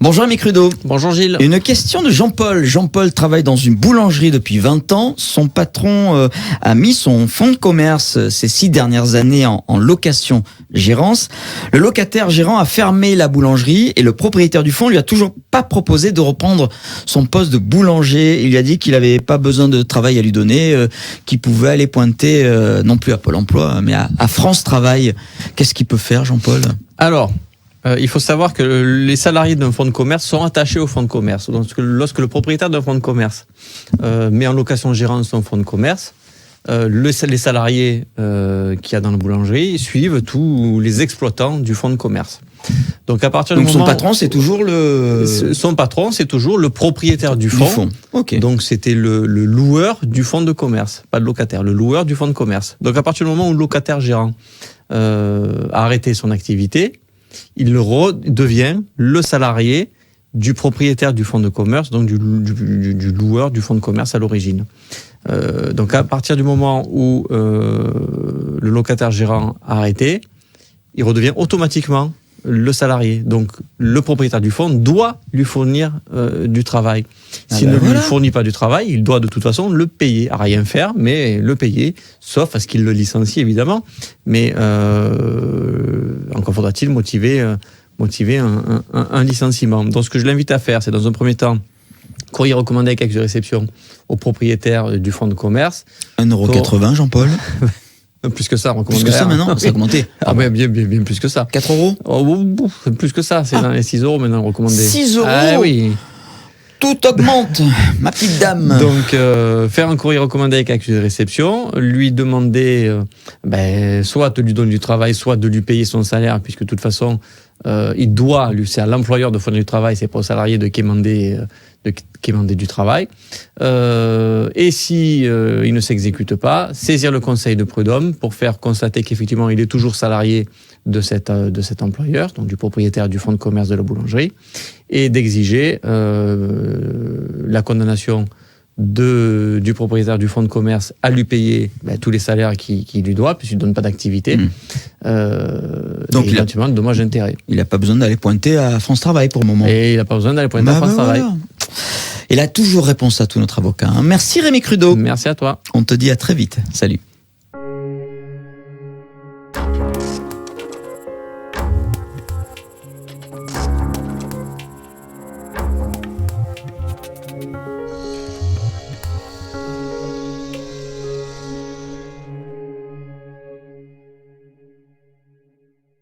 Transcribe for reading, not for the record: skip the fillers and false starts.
Bonjour Rémi Crudo. Bonjour Gilles. Une question de Jean-Paul. Jean-Paul travaille dans une boulangerie depuis 20 ans. Son patron a mis son fonds de commerce ces 6 dernières années en location-gérance. Le locataire gérant a fermé la boulangerie et le propriétaire du fonds lui a toujours pas proposé de reprendre son poste de boulanger. Il lui a dit qu'il n'avait pas besoin de travail à lui donner, qu'il pouvait aller pointer non plus à Pôle emploi, mais à France Travail. Qu'est-ce qu'il peut faire, Jean-Paul ? Alors, il faut savoir que les salariés d'un fonds de commerce sont attachés au fonds de commerce. Donc, lorsque le propriétaire d'un fonds de commerce met en location-gérance son fonds de commerce, les salariés qu'il y a dans la boulangerie suivent tous les exploitants du fonds de commerce. Donc, à partir du moment son patron, c'est toujours son patron, c'est toujours le propriétaire du fonds. Okay. Donc, c'était le loueur du fonds de commerce, pas le locataire, le loueur du fonds de commerce. Donc, à partir du moment où le locataire gérant a arrêté son activité, il redevient le salarié du propriétaire du fonds de commerce, donc du loueur du fonds de commerce à l'origine. Donc à partir du moment où le locataire gérant a arrêté, il redevient automatiquement le salarié. Donc le propriétaire du fonds doit lui fournir du travail. S'il ne lui fournit pas du travail, il doit de toute façon le payer. À rien faire, mais le payer, sauf à ce qu'il le licencie évidemment. Mais encore faudra-t-il motiver un licenciement. Donc ce que je l'invite à faire, c'est dans un premier temps courrier recommandé avec acte de réception au propriétaire du fonds de commerce. 1,80 €, Jean-Paul. Plus que ça, recommandé. Plus que ça maintenant, ça a augmenté. Bien plus que ça. 4 €. Plus que ça, c'est dans les 6 € maintenant recommandé. 6 €. Ah oui. Tout augmente, ma petite dame. Donc, faire un courrier recommandé avec accusé de réception, lui demander soit de lui donner du travail, soit de lui payer son salaire, puisque de toute façon, c'est à l'employeur de fournir du travail, c'est pas au salarié de quémander du travail. Et si il ne s'exécute pas, saisir le conseil de prud'homme pour faire constater qu'effectivement il est toujours salarié de cet employeur, donc du propriétaire du fonds de commerce de la boulangerie, et d'exiger la condamnation du propriétaire du fonds de commerce à lui payer tous les salaires qu'il lui doit, puisqu'il ne donne pas d'activité. Donc, éventuellement, le dommage d'intérêt. Il n'a pas besoin d'aller pointer à France Travail pour le moment. Et il n'a pas besoin d'aller pointer à France Travail. Voilà. Il a toujours réponse à tout notre avocat. Merci Rémi Crudo. Merci à toi. On te dit à très vite. Salut.